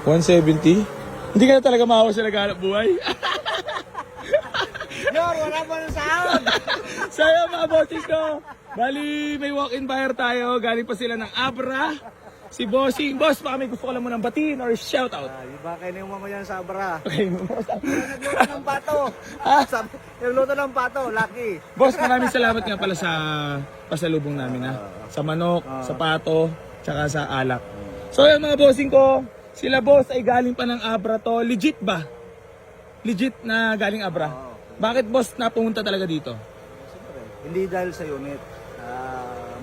170? Hindi ka na talaga maawa sa naghanap buhay? Yor, wala pa ng sahod. Sa'yo mga bossing ko, bali may walk-in buyer tayo. Galing pa sila ng Abra. Si Bossing. Boss, baka may gusto ko lang mo ng batiin or shoutout. Iba kayo na yung mamayan sa Abra. Okay, Nagluto ng pato. Nagluto ng pato, lucky. boss, maraming salamat nga pala sa pasalubong namin ha. Sa manok, sa pato, tsaka sa alak. So yung mga bossing ko, sila boss ay galing pa ng Abra to. Legit ba? Legit na galing Abra? Bakit boss napunta talaga dito? Siyempre, hindi dahil sa unit.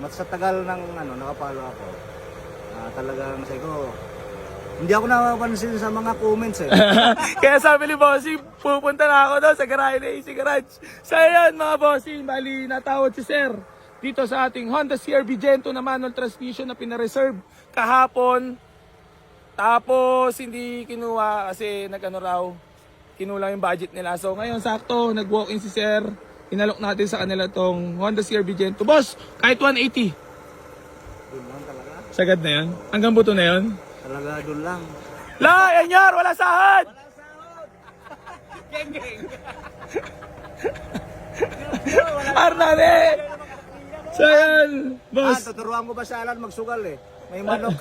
Sa tagal ng nakapalo ako. Talagang sabi ko, hindi ako napapansin sa mga comments eh. Kaya sabi ni Bossing, pupunta na ako daw sa garahe na AC Garage. So ayan mga Bossing, bali natawad si Sir dito sa ating Honda CR-V Gen 2 na manual transmission na pinareserve kahapon. Tapos hindi kinuha kasi kinulang yung budget nila. So ngayon sakto, nag-walk-in si Sir. Inalok natin sa kanila tong Honda CR-V Gen 2. Boss, kahit 180. Doon lang talaga. Sagad na yun? Hanggang buto na yun? Talaga doon lang. La, yan yar, wala sahod! Wala sahod! Geng-geng! Arnane! So yan, boss. Tuturuan ko ba sa Alan magsugal eh. May manok.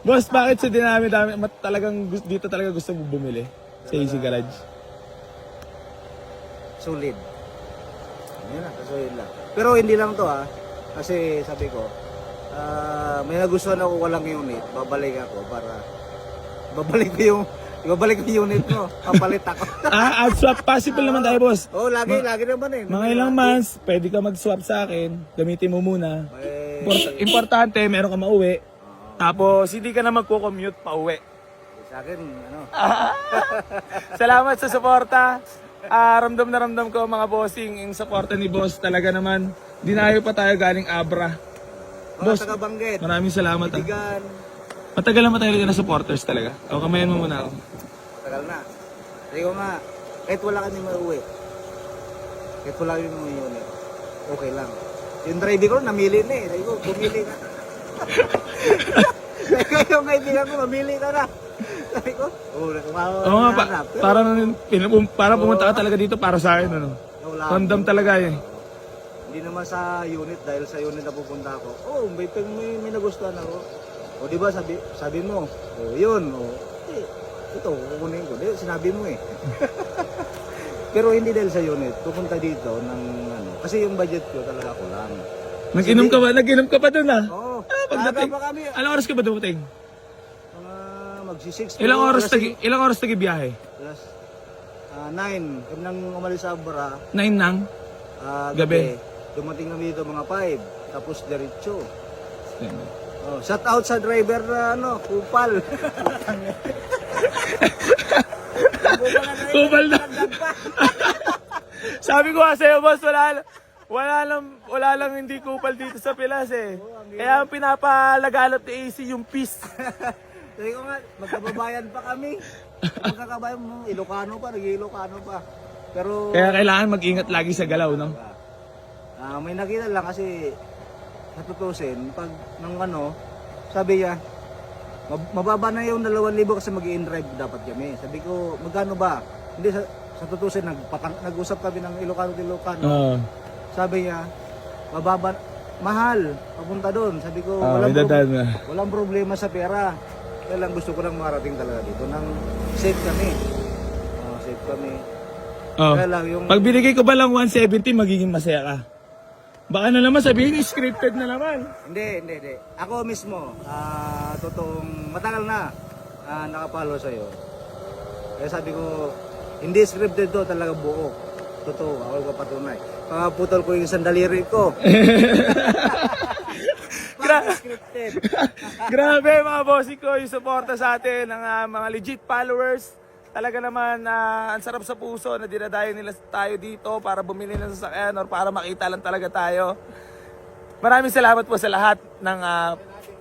Boss, bakit sa dinami-dami talagang dito talaga gusto mo bumili sa AC Garage? Solid. Yun lang, solid lang. Pero hindi lang to kasi sabi ko, may nagustuhan ako walang unit, babalik ako para babalik ko yung unit mo, papalit ako. At swap possible naman tayo, boss. Lagi naman eh. Mga ilang months, pwede ka mag-swap sa akin, gamitin mo muna. Importante, meron ka mauwi. Tapos, hindi ka na magko-commute pa uwi. Sa akin, Salamat sa suporta. Ramdam na ramdam ko mga bossing, yung suporta ni boss talaga naman. Dinayo pa tayo galing Abra. Boss, taga-Banggit, maraming salamat. Ibigan, Matagal na matagal ka na supporters talaga. O, kamayan mo muna ako. tagal na. Sabi ko nga, kahit wala kami mauwi, kahit wala kami mauwi unit, okay lang. Yung driver ko, namili na eh. Sabi ko, pumili ka. Sabi ko, yung kaibigan ko, mamili ka na. Sabi ko, Oo nga, para pumunta ka talaga dito para sa akin. Ano? Random talaga eh. Hindi naman sa unit, dahil sa unit na pupunta ako. May nagustuhan ako. O di ba sabi mo, yun, ito, kukunin ko. Di, sinabi mo eh. Pero hindi dahil sa unit, pupunta dito ng kasi yung budget ko talaga kulang. Nag-inom ka pa dun Oo, pagdating. pa kami. Anong oras ka ba dumating? Magsi-6. Ilang oras nag-ibiyahe? Plus 9. Kami nang umalis sa Abra. 9 nang? Gabi. Dumating kami dito mga 5. Tapos diretso. Shout out sa driver na Kupal. Kupal na. Sabi ko sa'yo boss, wala lang hindi kupal dito sa Pilas eh. Kaya ang pinapalagalap ni AC yung peace. Sabi ko nga, magkababayan pa kami. Magkakabayan mo, Ilocano pa, nag-Ilocano pa. Pero Kaya kailangan mag-ingat lagi sa galaw, no? may nakita lang kasi natutusin, pag sabi niya, mababa na yung 2,000 kasi mag-i-drive dapat kami. Sabi ko, magkano ba? Hindi, sa tutusin, nag-usap kami ng Ilocano. Sabi niya, mahal, papunta doon. Sabi ko, walang problema sa pera. Kaya lang gusto ko lang marating talaga dito. Nang safe kami. Safe kami. Kaya lang yung Pag binigay ko ba lang 170, magiging masaya ka? Baka na naman sabihin, scripted na naman. Hindi. Ako mismo, totoong matagal na nakapalo sa'yo. Kaya sabi ko, hindi scripted to, talaga buo. Totoo, ako patunay. Pangaputol ko yung sandaliri ko. Scripted. Grabe mga bossing ko, yung suporta sa atin ng mga legit followers. Talaga naman ang sarap sa puso na dinadayo nila tayo dito para bumili ng sasakyan or para makita lang talaga tayo. Maraming salamat po sa lahat ng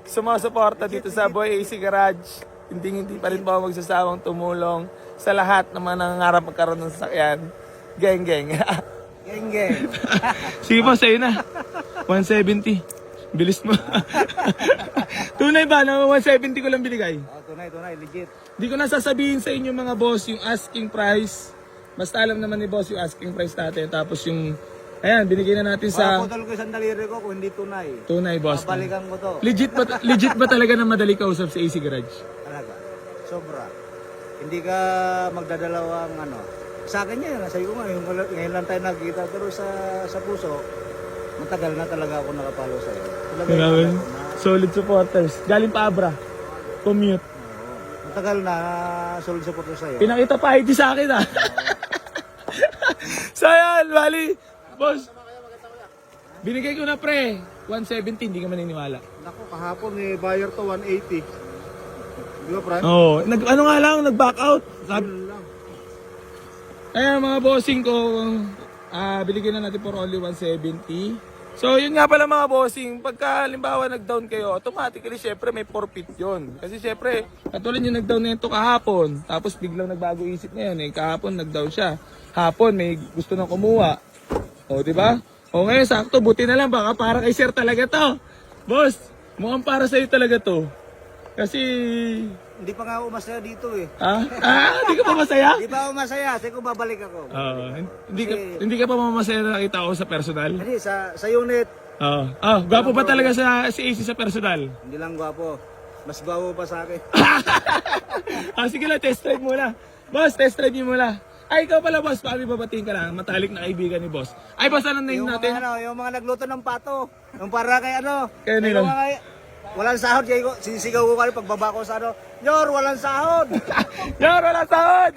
sumusuporta dito sa Boy AC Garage. Hindi pa rin po ako magsasawang tumulong sa lahat ng mga nangangarap magkaroon ng sasakyan. Geng. Geng. Sige po, sa'yo na. 170. Bilis mo. Tunay ba na 170 ko lang binigay? Tunay, legit. Di ko na sasabihin sa inyo mga boss yung asking price. Basta alam naman ni boss yung asking price natin. Tapos yung, ayan, binigay na natin sa Putol ko isang daliri ko kung hindi tunay. tunay boss. Babalikan ko to. Legit ba talaga na madali kausap sa AC Garage? Talaga. Sobra. Hindi ka magdadalawang ano. Sa akin yan, sabi ko nga, ngayon lang tayo nagkita. Pero sa puso, matagal na talaga ako nakapalo sa'yo. Talaga Grabe. yung na, Solid supporters. Galing pa Abra. Commute. matagal na solid support ko sa'yo. Pinakita pa ID sa akin ah. So yan, bali. Boss. Binigay ko na pre. 170, hindi ka maniniwala. Naku, kahapon may buyer to 180. Di ba, Fran? Oo. Ano nga lang, nag-back out. Yun lang. Kaya mga bossing ko, biligyan na natin for only 170. So yun nga pala mga bossing, pagka halimbawa nag-down kayo, automatically syempre may forfeit yun. Kasi syempre, katulad yung nag-down na ito kahapon, tapos biglang nagbago isip ngayon, kahapon nag-down siya. Hapon may gusto nang kumuha. O, di ba? O ngayon, sakto, buti na lang, baka para kay sir talaga to. Boss, mukhang para sa'yo talaga to. Kasi, Hindi pa nga ako masaya dito eh. hindi ka pa masaya? Hindi pa ako masaya, kasi ko babalik ako. Hindi ka pa mamasaya na nakita ko sa personal? Kasi sa unit, Gwapo ba talaga si AC sa personal? hindi lang gwapo. Mas gwapo pa sa akin. Sige lang, test drive muna. Boss, test drive niyo muna. Ay, ikaw pala boss, paano babatiin ka lang? Matalik na kaibigan ni boss. Ay, boss, anong name Yung natin? mga, yung mga nagluto ng pato. Yung para kay ano. Kaya nila. yung mga- walang sahod. Kaya ko, sisigaw ko kayo pagbaba ko sa ano. Yor, walang sahod. Yor, wala sahod!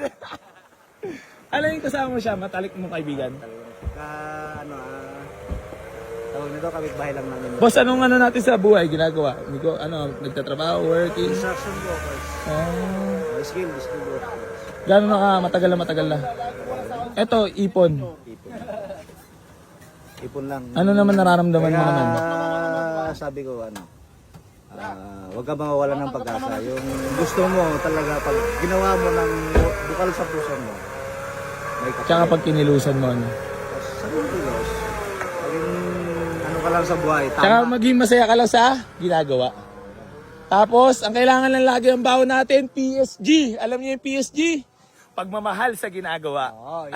Alam yung kasama mo siya, matalik mong kaibigan. Ano, tawag nito, kapitbahay lang namin. Boss, anong ano natin sa buhay ginagawa? Hindi ko, nagtatrabaho, working? Construction workers. Skill workers. Gano'n na ka, matagal na? Eto, ipon. Ipon lang. Ano naman nararamdaman mo naman? Sabi ko, huwag ka mawawala ng pag-asa. Yung gusto mo talaga, pag ginawa mo ng bukal sa puso mo, may Tsaka pag kinilusan mo, ano? Sa kilos, maging ano ka lang sa buhay, Tsaka tama. maging masaya ka lang sa ginagawa. Tapos, ang kailangan lang lagi ang baon natin, PSG. Alam niyo yung PSG? Pagmamahal sa ginagawa. Oo, yan.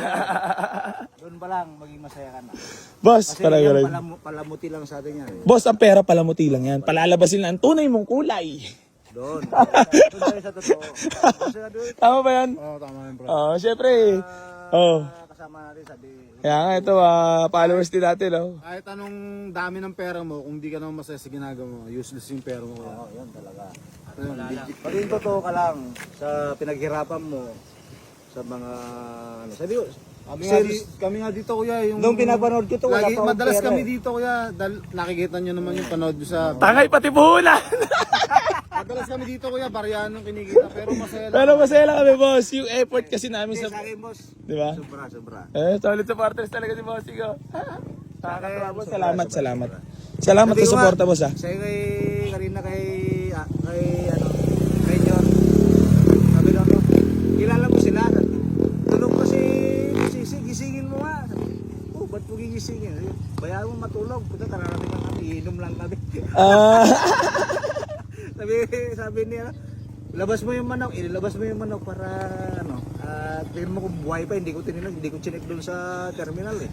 Doon pa lang, maging masaya ka na. Boss, Kasi talaga yan, rin. palamuti lang sa atin yan. Boss, ang pera palamuti lang yan. Palalabasin lang ang tunay mong kulay. Doon. Doon tayo sa totoo. Kasi doon, Tama ba yan? Oo, tama yun, bro. Syempre. kasama natin, sabi, Kaya nga ito, followers din natin. Kahit anong dami ng pera mo, kung di ka naman masaya sa ginagawa mo, useless yung pera mo. oo, yan talaga. Ayun, legit. Paging totoo ka lang sa pinaghirapan mo, sa mga, sabi ko, Kami nga dito, kuya, yung... nung pinapanood ko to, wala Lagi, pa akong madalas pera kami eh. dito, kuya, dahil nakikita nyo naman yung panood nyo sa... Tangay pati buhulan. Madalas kami dito, kuya, baryahan ng kinikita, pero masaya lang. Pero masaya lang kami, boss. Yung effort kasi namin Sa sa... akin, boss, Di ba? sobra. Solid supporters talaga si Bossy ko. Kaya, Boss, salamat. Salamat sa suporta, boss, ha. Sa'yo kanina kay John. Sabi lang ko, kilala mo sila. Tulog ko si Sisi, gisingin mo nga. Sabi, ba't mo gigisingin? Bayaan mo matulog. Puta, tararating lang kami, inom lang kami. sabi niya, labas mo yung manok, ilabas mo yung manok para tingnan mo kung buhay pa, hindi ko chinek doon sa terminal eh.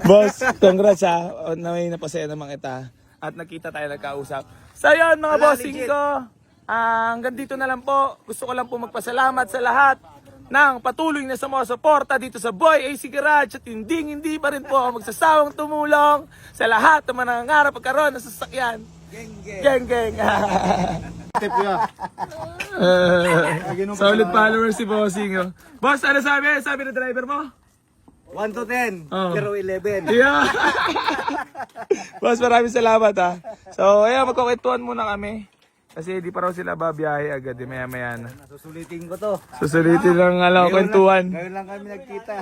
Boss, congrats ha. Na may napasaya naman kita. At nakita tayo nagkausap. So yun mga Wala, bossing legit. ko. Hanggang dito na lang po. Gusto ko lang po magpasalamat sa lahat ng patuloy na sumusuporta dito sa Boy AC Garage. At hindi pa rin po ako magsasawang tumulong sa lahat ng mga nangangarap pagkaroon ng sasakyan. Geng. Tip, kuya. Solid followers si Bossing. Oh. Boss, ano sabi? Sabi ng driver mo? 1 to 10, Oh. pero 11. Yeah. Boss, maraming salamat ha. So, ayan, magkukwentuhan muna kami. Kasi di pa raw sila babiyahe agad, maya-maya na. Susulitin ko to. Susulitin lang kwentuhan. Ngayon lang kami nagkita.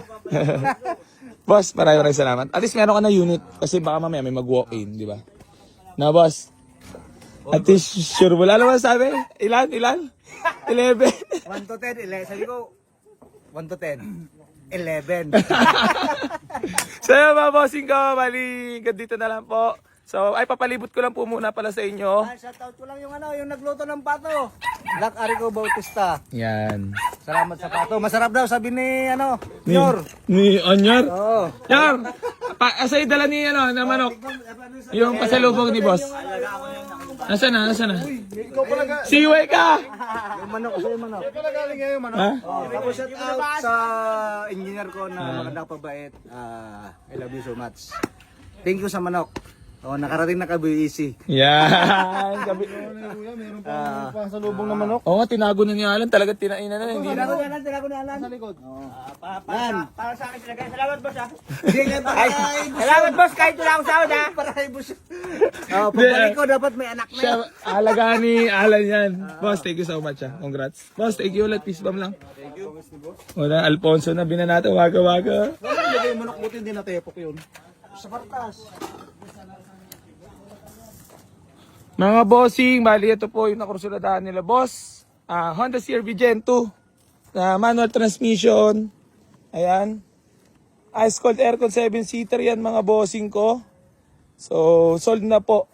Boss, maraming salamat. At least meron ka na unit kasi baka mamaya may mag-walk-in, di ba? Na, boss? At least sure mo. Alam mo sabi? Ilan? 11? 1 to 10, 11. Sabi ko, 1 to 10. 11. So yun mga bossing ko, bali, hanggang dito na lang po. So, ay papalibot ko lang po muna pala sa inyo. Shoutout ko lang yung yung nagluto ng pato. Black Arico Bautista. Yan. Salamat sa pato. Masarap daw sabi ni Yor. Ni Onyar. Oo. Yan. Asay dala ni na manok. Yung pasalubong ni boss. Nasaan na? Ikaw pala ga... Siway ka! Yung manok kasi yung manok. Ikaw pala galing ngayon, ano? Ha? Tapos shout out sa engineer ko na magandang pabait. I love you so much. Thank you sa manok. Nakarating na ka easy. Yan. Gabi. Kuya, meron pa sa lubong na manok. Oo nga, tinago na ni Alan. Talaga tinainan na. Hindi na. Tinago na Alan. Sa likod. Para sa akin sila. Salamat, boss, ha? Salamat boss, kahit wala akong sahod ha. Para boss. Pagbalik ko dapat may anak na. Siya, alagaan ni Alan yan. Boss, thank you so much. Congrats. Boss, thank you ulit. Peace bomb lang. Thank you. Wala, Alfonso na binanata. Waga-waga. Wala nilagay yung manok, buti hindi natepok yun. Sa partas. Mga bossing, bali ito po yung nakursuladahan nila, boss. Honda CR-V Gen 2. Manual transmission. Ayan. Ice cold aircon 7-seater yan mga bossing ko. So, sold na po.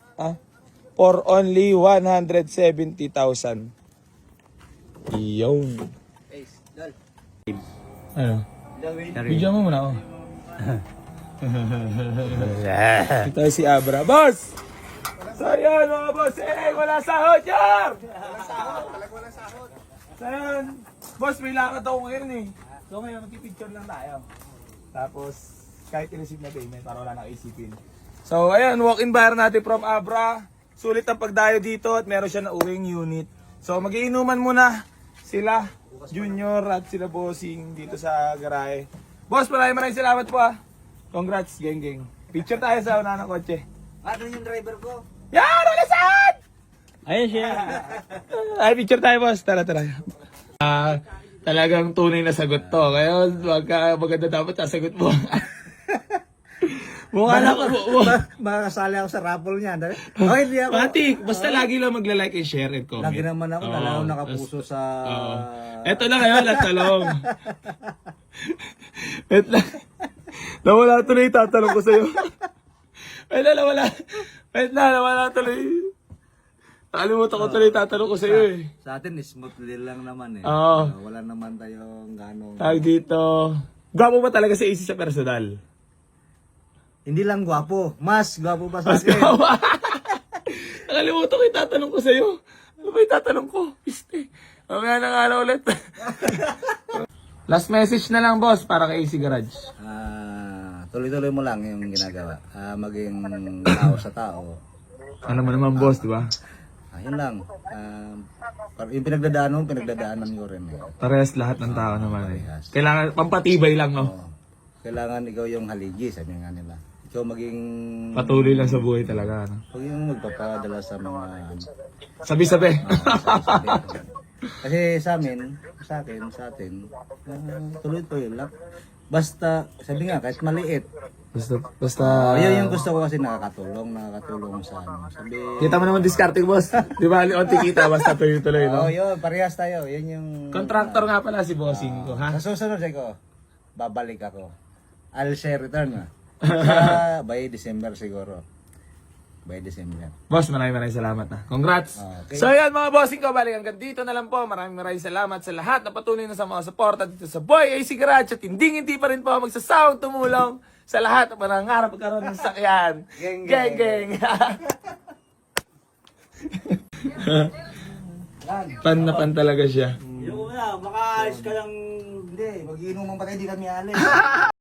For only 170,000. Iyon. Ano? Video mo muna ako. Ito si Abra. Boss! So yan mga boss, wala sahod yan! Wala sahod. So yan, boss may lakad ako ngayon eh. So ngayon magpipicture lang tayo. Tapos kahit i-receive na payment para wala nang isipin. So ayan, walk-in bar natin from Abra. Sulit ang pagdayo dito at meron siya na uwing unit. So magiinuman muna sila, Junior at sila bossing dito sa garahe. Boss, maraming salamat po Congrats, geng. Picture tayo sa una ng kotse. Ano yung driver ko? Yan! Wala saan! Ayun siya. Ay, picture tayo, boss. Tara. Talagang tunay na sagot to. Kaya maganda dapat sasagot mo. Mukha na Makakasali ako sa raffle niya. Okay, hindi ako. Patik, basta lagi lang magla-like and share and comment. Lagi naman ako, talagang nakapuso sa... Eto lang ngayon, latalong. Eto lang. Nawala tuloy, tatanong ko sa'yo. Nawala tuloy. Nakalimutan ko tuloy, tatanong ko sa'yo eh. Sa atin, smoothly lang naman eh. Oo. Wala naman tayong ganong... Tag dito. Gwapo ba talaga sa AC sa personal? Hindi lang gwapo, mas gwapo pa sa akin. Nakalimutan ko yung tatanong ko sa'yo. Ano ba yung tatanong ko? Piste. Mamaya na nga na ulit. Last message na lang, boss, para kay AC Garage. Tuloy-tuloy mo lang yung ginagawa. Maging tao sa tao. Alam mo naman, boss, di ba? Yun lang. Yung pinagdadaanan ko rin. Parehas lahat ng tao naman eh. Kailangan, pampatibay lang, no? Kailangan ikaw yung haligi, sabi nga nila. Ikaw maging... Patuloy lang sa buhay talaga, no? Huwag yung magpapadala sa mga... Sabi-sabi. Kasi sa amin, sa atin, tuloy-tuloy lang. Basta, sabi nga, kahit maliit. Basta... Yun yung gusto ko kasi nakakatulong sa Sabi... Kita mo naman diskarte, boss. Di ba, onti kita, basta tuloy-tuloy, no? Yun, parehas tayo. Yun yung... Contractor nga pala si bossing ko, ha? Sa susunod ko, babalik ako. I'll share return by December siguro. By December. Boss, maraming salamat na. Congrats! Okay. So yan mga bossing ko, balik hanggang dito na lang po. Maraming salamat sa lahat na patuloy na sa mga suporta dito sa Boy AC Garage at hindi pa rin po magsasawang tumulong sa lahat ng panangarap magkaroon ng sakyan. Geng! Pan na pan talaga siya. Yung una, makaayos ka lang. Hindi, mag-iinuman pa tayo, hindi kami alis.